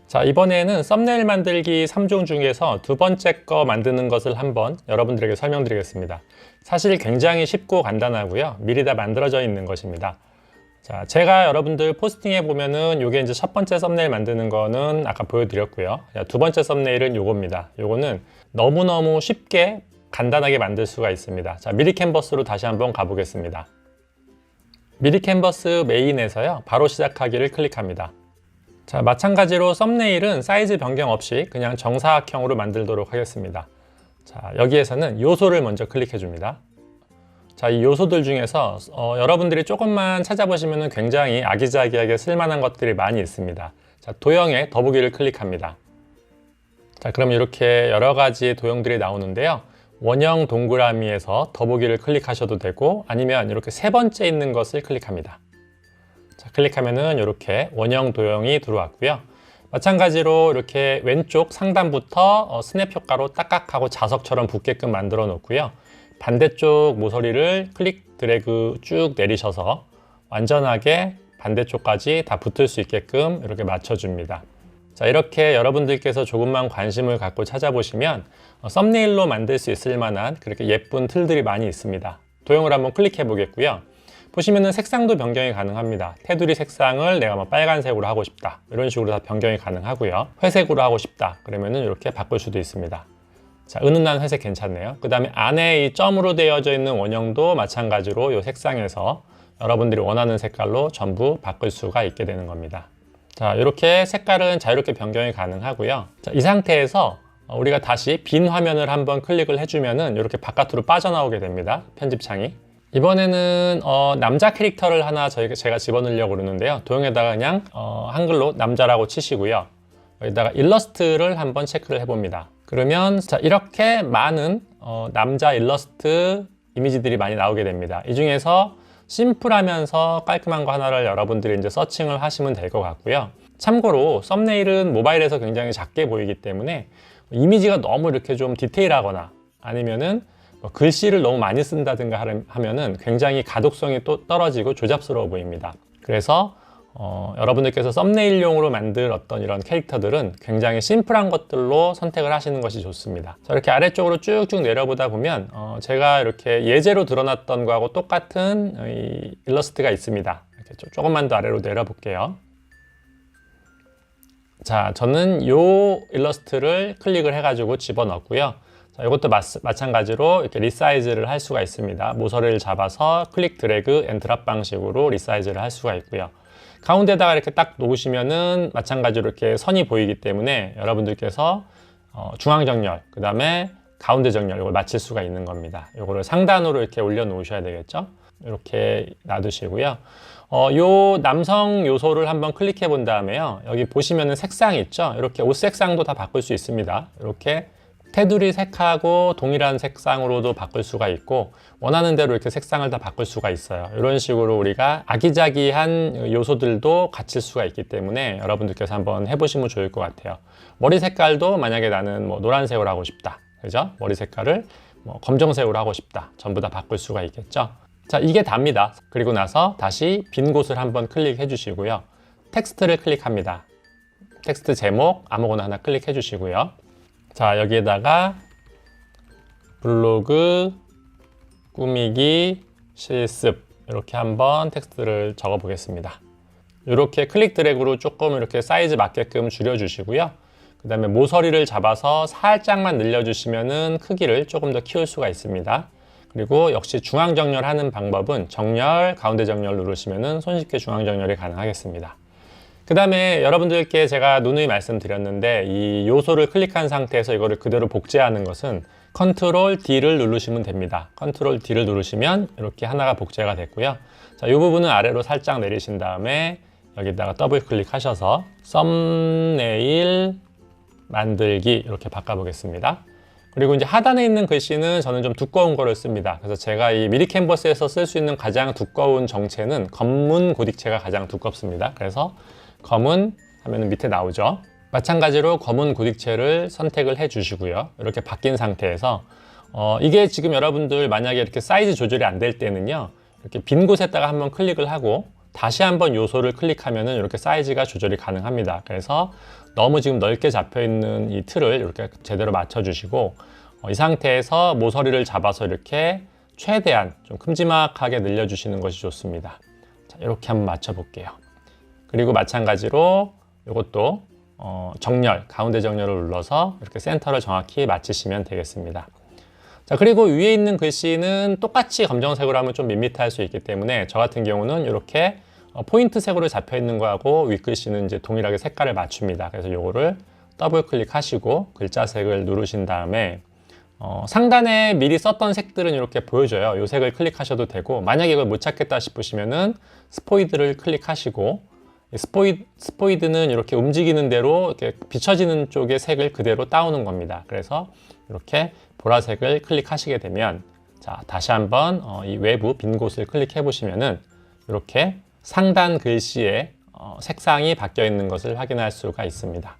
자, 이번에는 썸네일 만들기 3종 중에서 두 번째 거 만드는 것을 한번 여러분들에게 설명드리겠습니다. 사실 굉장히 쉽고 간단하고요. 미리 다 만들어져 있는 것입니다. 자, 제가 여러분들 포스팅해 보면은 요게 이제 첫 번째 썸네일 만드는 거는 아까 보여드렸고요. 자, 두 번째 썸네일은 요겁니다. 요거는 너무너무 쉽게 간단하게 만들 수가 있습니다. 자, 미리 캔버스로 다시 한번 가보겠습니다. 미리 캔버스 메인에서요, 바로 시작하기를 클릭합니다. 자, 마찬가지로 썸네일은 사이즈 변경 없이 그냥 정사각형으로 만들도록 하겠습니다. 자, 여기에서는 요소를 먼저 클릭해 줍니다. 자, 이 요소들 중에서 여러분들이 조금만 찾아보시면 굉장히 아기자기하게 쓸만한 것들이 많이 있습니다. 자, 도형에 더보기를 클릭합니다. 자, 그럼 이렇게 여러 가지의 도형들이 나오는데요. 원형 동그라미에서 더보기를 클릭하셔도 되고, 아니면 이렇게 세 번째 있는 것을 클릭합니다. 자, 클릭하면은 이렇게 원형 도형이 들어왔고요. 마찬가지로 이렇게 왼쪽 상단부터 스냅 효과로 딱딱하고 자석처럼 붙게끔 만들어 놓고요. 반대쪽 모서리를 클릭 드래그 쭉 내리셔서 완전하게 반대쪽까지 다 붙을 수 있게끔 이렇게 맞춰줍니다. 자, 이렇게 여러분들께서 조금만 관심을 갖고 찾아보시면 썸네일로 만들 수 있을 만한 그렇게 예쁜 틀들이 많이 있습니다. 도형을 한번 클릭해 보겠고요. 보시면은 색상도 변경이 가능합니다. 테두리 색상을 내가 뭐 빨간색으로 하고 싶다, 이런 식으로 다 변경이 가능하고요. 회색으로 하고 싶다 그러면은 이렇게 바꿀 수도 있습니다. 자, 은은한 회색 괜찮네요. 그 다음에 안에 이 점으로 되어져 있는 원형도 마찬가지로 이 색상에서 여러분들이 원하는 색깔로 전부 바꿀 수가 있게 되는 겁니다. 자, 이렇게 색깔은 자유롭게 변경이 가능하고요. 자, 이 상태에서 우리가 다시 빈 화면을 한번 클릭을 해주면은 이렇게 바깥으로 빠져나오게 됩니다. 편집창이. 이번에는 남자 캐릭터를 하나 제가 집어넣으려고 그러는데요. 도형에다가 그냥 한글로 남자라고 치시고요. 여기다가 일러스트를 한번 체크를 해봅니다. 그러면 자, 이렇게 많은 남자 일러스트 이미지들이 많이 나오게 됩니다. 이 중에서 심플하면서 깔끔한 거 하나를 여러분들이 이제 서칭을 하시면 될 것 같고요. 참고로 썸네일은 모바일에서 굉장히 작게 보이기 때문에 이미지가 너무 이렇게 좀 디테일하거나 아니면은 글씨를 너무 많이 쓴다든가 하면은 굉장히 가독성이 또 떨어지고 조잡스러워 보입니다. 그래서 여러분들께서 썸네일용으로 만들 어떤 이런 캐릭터들은 굉장히 심플한 것들로 선택을 하시는 것이 좋습니다. 자, 이렇게 아래쪽으로 쭉쭉 내려보다 보면 제가 이렇게 예제로 드러났던 거하고 똑같은 이 일러스트가 있습니다. 이렇게 조금만 더 아래로 내려볼게요. 자, 저는 이 일러스트를 클릭을 해가지고 집어넣고요. 자, 이것도 마찬가지로 이렇게 리사이즈를 할 수가 있습니다. 모서리를 잡아서 클릭 드래그 앤 드랍 방식으로 리사이즈를 할 수가 있고요. 가운데다가 이렇게 딱 놓으시면은 마찬가지로 이렇게 선이 보이기 때문에 여러분들께서 중앙 정렬, 그 다음에 가운데 정렬 이걸 맞출 수가 있는 겁니다. 이거를 상단으로 이렇게 올려 놓으셔야 되겠죠. 이렇게 놔두시고요. 요 남성 요소를 한번 클릭해 본 다음에요. 여기 보시면은 색상이 있죠. 이렇게 옷 색상도 다 바꿀 수 있습니다. 이렇게 테두리 색하고 동일한 색상으로도 바꿀 수가 있고 원하는 대로 이렇게 색상을 다 바꿀 수가 있어요. 이런 식으로 우리가 아기자기한 요소들도 갖출 수가 있기 때문에 여러분들께서 한번 해보시면 좋을 것 같아요. 머리 색깔도 만약에 나는 뭐 노란색으로 하고 싶다, 그죠? 머리 색깔을 뭐 검정색으로 하고 싶다, 전부 다 바꿀 수가 있겠죠. 자, 이게 답니다. 그리고 나서 다시 빈 곳을 한번 클릭해 주시고요. 텍스트를 클릭합니다. 텍스트 제목 아무거나 하나 클릭해 주시고요. 자, 여기에다가 블로그 꾸미기 실습 이렇게 한번 텍스트를 적어 보겠습니다. 이렇게 클릭 드래그로 조금 이렇게 사이즈 맞게끔 줄여 주시고요. 그 다음에 모서리를 잡아서 살짝만 늘려 주시면은 크기를 조금 더 키울 수가 있습니다. 그리고 역시 중앙 정렬하는 방법은 정렬, 가운데 정렬 누르시면은 손쉽게 중앙 정렬이 가능하겠습니다. 그 다음에 여러분들께 제가 누누이 말씀드렸는데 이 요소를 클릭한 상태에서 이거를 그대로 복제하는 것은 컨트롤 D를 누르시면 됩니다. 컨트롤 D를 누르시면 이렇게 하나가 복제가 됐고요. 자, 이 부분은 아래로 살짝 내리신 다음에 여기다가 더블 클릭하셔서 썸네일 만들기 이렇게 바꿔보겠습니다. 그리고 이제 하단에 있는 글씨는 저는 좀 두꺼운 거를 씁니다. 그래서 제가 이 미리 캔버스에서 쓸 수 있는 가장 두꺼운 정체는 검문 고딕체가 가장 두껍습니다. 그래서 검은 하면 밑에 나오죠. 마찬가지로 검은 고딕체를 선택을 해 주시고요. 이렇게 바뀐 상태에서 이게 지금 여러분들 만약에 이렇게 사이즈 조절이 안 될 때는요, 이렇게 빈 곳에다가 한번 클릭을 하고 다시 한번 요소를 클릭하면은 이렇게 사이즈가 조절이 가능합니다. 그래서 너무 지금 넓게 잡혀 있는 이 틀을 이렇게 제대로 맞춰 주시고 이 상태에서 모서리를 잡아서 이렇게 최대한 좀 큼지막하게 늘려 주시는 것이 좋습니다. 자, 이렇게 한번 맞춰 볼게요. 그리고 마찬가지로 이것도 정렬, 가운데 정렬을 눌러서 이렇게 센터를 정확히 맞추시면 되겠습니다. 자, 그리고 위에 있는 글씨는 똑같이 검정색으로 하면 좀 밋밋할 수 있기 때문에 저 같은 경우는 이렇게 포인트 색으로 잡혀 있는 거하고 윗글씨는 이제 동일하게 색깔을 맞춥니다. 그래서 요거를 더블 클릭하시고 글자색을 누르신 다음에 상단에 미리 썼던 색들은 이렇게 보여줘요. 요 색을 클릭하셔도 되고, 만약에 이걸 못 찾겠다 싶으시면은 스포이드를 클릭하시고, 스포이드는 이렇게 움직이는 대로 이렇게 비춰지는 쪽의 색을 그대로 따오는 겁니다. 그래서 이렇게 보라색을 클릭하시게 되면, 자, 다시 한번 이 외부 빈 곳을 클릭해 보시면은 이렇게 상단 글씨에 색상이 바뀌어 있는 것을 확인할 수가 있습니다.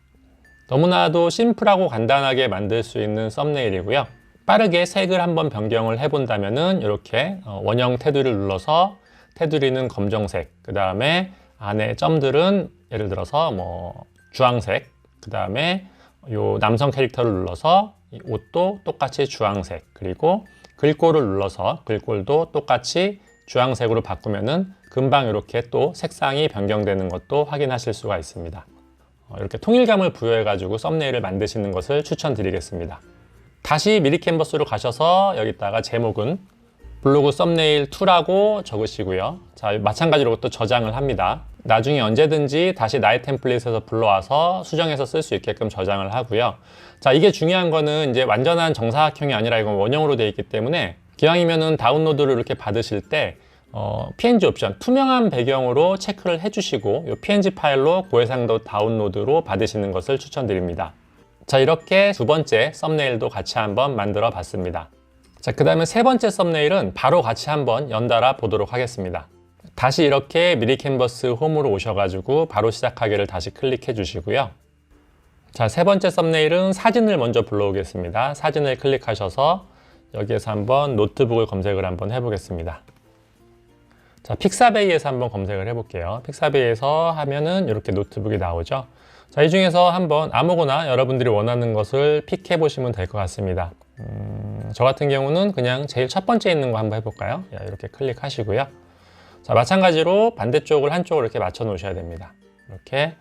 너무나도 심플하고 간단하게 만들 수 있는 썸네일이고요. 빠르게 색을 한번 변경을 해본다면은 이렇게 원형 테두리를 눌러서 테두리는 검정색, 그 다음에 안에 점들은 예를 들어서 뭐 주황색, 그 다음에 요 남성 캐릭터를 눌러서 이 옷도 똑같이 주황색, 그리고 글꼴을 눌러서 글꼴도 똑같이 주황색으로 바꾸면은 금방 이렇게 또 색상이 변경되는 것도 확인하실 수가 있습니다. 이렇게 통일감을 부여해 가지고 썸네일을 만드시는 것을 추천드리겠습니다. 다시 미리 캔버스로 가셔서 여기다가 제목은 블로그 썸네일 2라고 적으시고요. 자, 마찬가지로 또 저장을 합니다. 나중에 언제든지 다시 나의 템플릿에서 불러와서 수정해서 쓸 수 있게끔 저장을 하고요. 자, 이게 중요한 거는 이제 완전한 정사각형이 아니라 이건 원형으로 되어 있기 때문에 기왕이면은 다운로드를 이렇게 받으실 때 PNG 옵션 투명한 배경으로 체크를 해주시고 이 PNG 파일로 고해상도 다운로드로 받으시는 것을 추천드립니다. 자, 이렇게 두 번째 썸네일도 같이 한번 만들어 봤습니다. 자, 그 다음에 세 번째 썸네일은 바로 같이 한번 연달아 보도록 하겠습니다. 다시 이렇게 미리 캔버스 홈으로 오셔가지고 바로 시작하기를 다시 클릭해 주시고요. 자, 세 번째 썸네일은 사진을 먼저 불러오겠습니다. 사진을 클릭하셔서 여기에서 한번 노트북을 검색을 한번 해보겠습니다. 자, 픽사베이에서 한번 검색을 해볼게요. 픽사베이에서 하면은 이렇게 노트북이 나오죠. 자, 이 중에서 한번 아무거나 여러분들이 원하는 것을 픽해 보시면 될 것 같습니다. 저 같은 경우는 그냥 제일 첫 번째 있는 거 한번 해볼까요? 이렇게 클릭하시고요. 자, 마찬가지로 반대쪽을 한쪽으로 이렇게 맞춰 놓으셔야 됩니다. 이렇게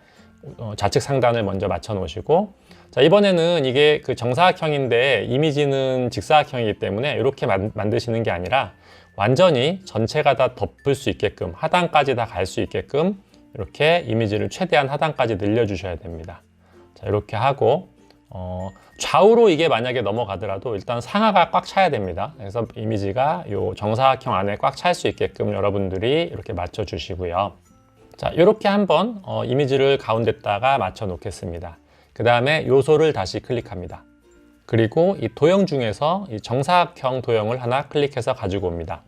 좌측 상단을 먼저 맞춰 놓으시고, 자, 이번에는 이게 그 정사각형인데 이미지는 직사각형이기 때문에 이렇게 만드시는 게 아니라 완전히 전체가 다 덮을 수 있게끔 하단까지 다 갈 수 있게끔 이렇게 이미지를 최대한 하단까지 늘려주셔야 됩니다. 자, 이렇게 하고 좌우로 이게 만약에 넘어가더라도 일단 상하가 꽉 차야 됩니다. 그래서 이미지가 이 정사각형 안에 꽉 찰 수 있게끔 여러분들이 이렇게 맞춰 주시고요. 자, 이렇게 한번 이미지를 가운데다가 맞춰 놓겠습니다. 그 다음에 요소를 다시 클릭합니다. 그리고 이 도형 중에서 이 정사각형 도형을 하나 클릭해서 가지고 옵니다.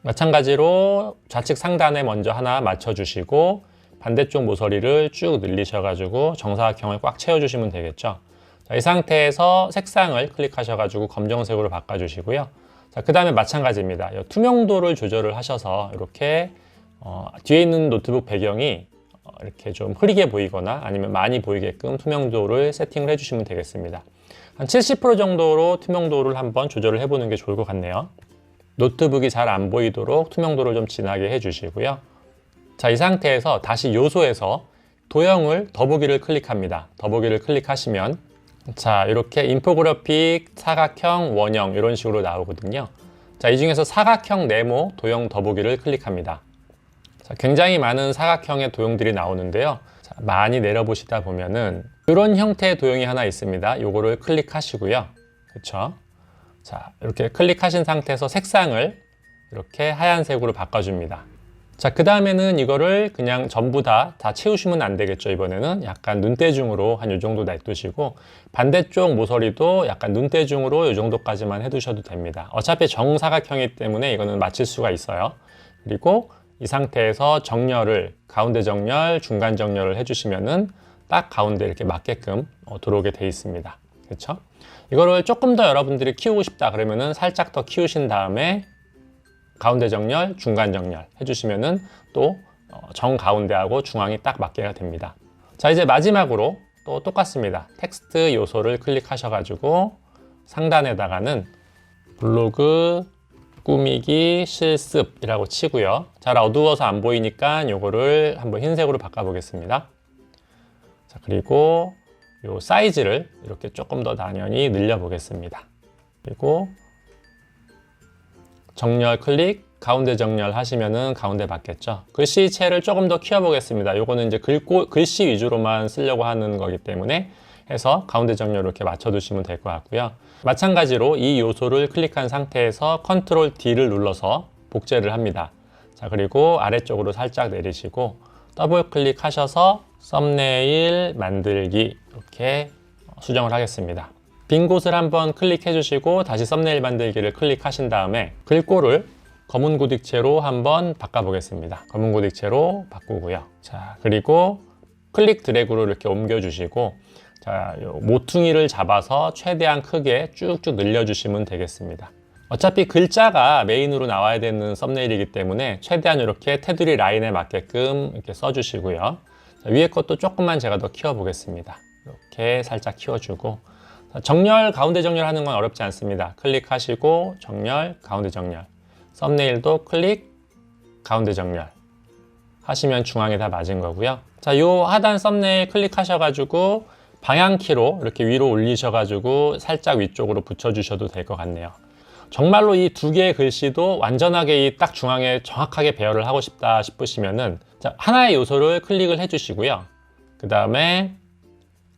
마찬가지로 좌측 상단에 먼저 하나 맞춰 주시고 반대쪽 모서리를 쭉 늘리셔가지고 정사각형을 꽉 채워주시면 되겠죠. 자, 이 상태에서 색상을 클릭하셔가지고 검정색으로 바꿔주시고요. 자, 그 다음에 마찬가지입니다. 투명도를 조절을 하셔서 이렇게 뒤에 있는 노트북 배경이 이렇게 좀 흐리게 보이거나 아니면 많이 보이게끔 투명도를 세팅을 해주시면 되겠습니다. 한 70% 정도로 투명도를 한번 조절을 해보는 게 좋을 것 같네요. 노트북이 잘 안 보이도록 투명도를 좀 진하게 해주시고요. 자, 이 상태에서 다시 요소에서 도형을 더보기를 클릭합니다. 더보기를 클릭하시면 자, 이렇게 인포그래픽, 사각형, 원형 이런 식으로 나오거든요. 자, 이 중에서 사각형 네모 도형 더보기를 클릭합니다. 자, 굉장히 많은 사각형의 도형들이 나오는데요. 자, 많이 내려보시다 보면은 이런 형태의 도형이 하나 있습니다. 요거를 클릭하시고요. 그렇죠? 자, 이렇게 클릭하신 상태에서 색상을 이렇게 하얀색으로 바꿔줍니다. 자, 그 다음에는 이거를 그냥 전부 다 채우시면 안 되겠죠. 이번에는 약간 눈대중으로 한 요 정도 놔두시고 반대쪽 모서리도 약간 눈대중으로 요 정도까지만 해두셔도 됩니다. 어차피 정사각형이기 때문에 이거는 맞출 수가 있어요. 그리고 이 상태에서 정렬을 가운데 정렬, 중간 정렬을 해주시면은 딱 가운데 이렇게 맞게끔 들어오게 돼 있습니다. 그렇죠? 이거를 조금 더 여러분들이 키우고 싶다 그러면은 살짝 더 키우신 다음에 가운데 정렬, 중간 정렬 해주시면은 또 정가운데하고 중앙이 딱 맞게 됩니다. 자, 이제 마지막으로 또 똑같습니다. 텍스트 요소를 클릭하셔가지고 상단에다가는 블로그 꾸미기 실습이라고 치고요. 잘 어두워서 안 보이니까 요거를 한번 흰색으로 바꿔보겠습니다. 자, 그리고 요 사이즈를 이렇게 조금 더 나뉘이 늘려보겠습니다. 그리고 정렬 클릭, 가운데 정렬 하시면은 가운데 맞겠죠. 글씨체를 조금 더 키워보겠습니다. 요거는 이제 글씨 위주로만 쓰려고 하는 거기 때문에 해서 가운데 정렬 이렇게 맞춰두시면 될 것 같고요. 마찬가지로 이 요소를 클릭한 상태에서 컨트롤 D를 눌러서 복제를 합니다. 자, 그리고 아래쪽으로 살짝 내리시고 더블 클릭하셔서 썸네일 만들기 이렇게 수정을 하겠습니다. 빈 곳을 한번 클릭해 주시고 다시 썸네일 만들기를 클릭하신 다음에 글꼴을 검은 고딕체로 한번 바꿔보겠습니다. 검은 고딕체로 바꾸고요. 자, 그리고 클릭 드래그로 이렇게 옮겨주시고 자, 요 모퉁이를 잡아서 최대한 크게 쭉쭉 늘려주시면 되겠습니다. 어차피 글자가 메인으로 나와야 되는 썸네일이기 때문에 최대한 이렇게 테두리 라인에 맞게끔 이렇게 써주시고요. 자, 위에 것도 조금만 제가 더 키워보겠습니다. 이렇게 살짝 키워주고 정렬, 가운데 정렬 하는 건 어렵지 않습니다. 클릭하시고 정렬, 가운데 정렬. 썸네일도 클릭, 가운데 정렬 하시면 중앙에 다 맞은 거고요. 자, 요 하단 썸네일 클릭하셔가지고 방향키로 이렇게 위로 올리셔가지고 살짝 위쪽으로 붙여주셔도 될 것 같네요. 정말로 이 두 개의 글씨도 완전하게 이 딱 중앙에 정확하게 배열을 하고 싶다 싶으시면은 자, 하나의 요소를 클릭을 해주시고요. 그 다음에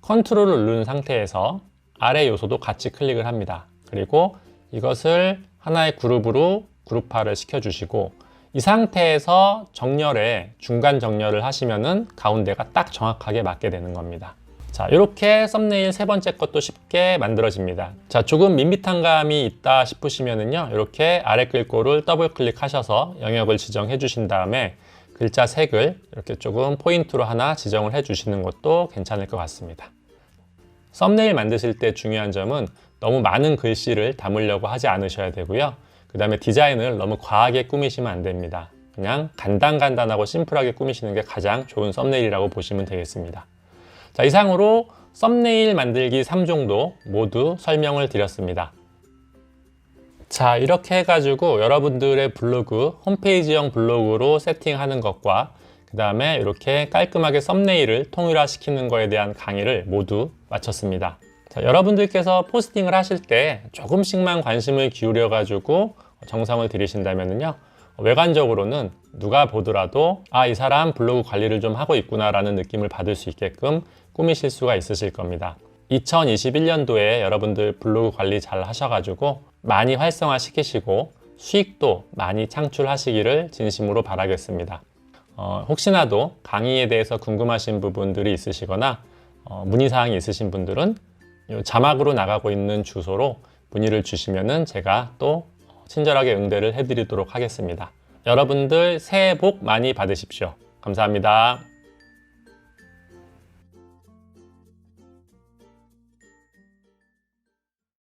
컨트롤을 누른 상태에서 아래 요소도 같이 클릭을 합니다. 그리고 이것을 하나의 그룹으로 그룹화를 시켜주시고 이 상태에서 정렬에 중간 정렬을 하시면은 가운데가 딱 정확하게 맞게 되는 겁니다. 자, 이렇게 썸네일 세 번째 것도 쉽게 만들어집니다. 자, 조금 밋밋한 감이 있다 싶으시면은요, 이렇게 아래 글꼴을 더블 클릭하셔서 영역을 지정해 주신 다음에 글자 색을 이렇게 조금 포인트로 하나 지정을 해 주시는 것도 괜찮을 것 같습니다. 썸네일 만드실 때 중요한 점은 너무 많은 글씨를 담으려고 하지 않으셔야 되고요. 그 다음에 디자인을 너무 과하게 꾸미시면 안 됩니다. 그냥 간단하고 심플하게 꾸미시는 게 가장 좋은 썸네일이라고 보시면 되겠습니다. 자, 이상으로 썸네일 만들기 3종도 모두 설명을 드렸습니다. 자, 이렇게 해가지고 여러분들의 블로그, 홈페이지형 블로그로 세팅하는 것과 그 다음에 이렇게 깔끔하게 썸네일을 통일화시키는 거에 대한 강의를 모두 마쳤습니다. 자, 여러분들께서 포스팅을 하실 때 조금씩만 관심을 기울여 가지고 정성을 들이신다면요, 외관적으로는 누가 보더라도 아, 이 사람 블로그 관리를 좀 하고 있구나 라는 느낌을 받을 수 있게끔 꾸미실 수가 있으실 겁니다. 2021년도에 여러분들 블로그 관리 잘 하셔가지고 많이 활성화 시키시고 수익도 많이 창출하시기를 진심으로 바라겠습니다. 혹시나도 강의에 대해서 궁금하신 부분들이 있으시거나 문의사항이 있으신 분들은 자막으로 나가고 있는 주소로 문의를 주시면은 제가 또 친절하게 응대를 해드리도록 하겠습니다. 여러분들 새해 복 많이 받으십시오. 감사합니다.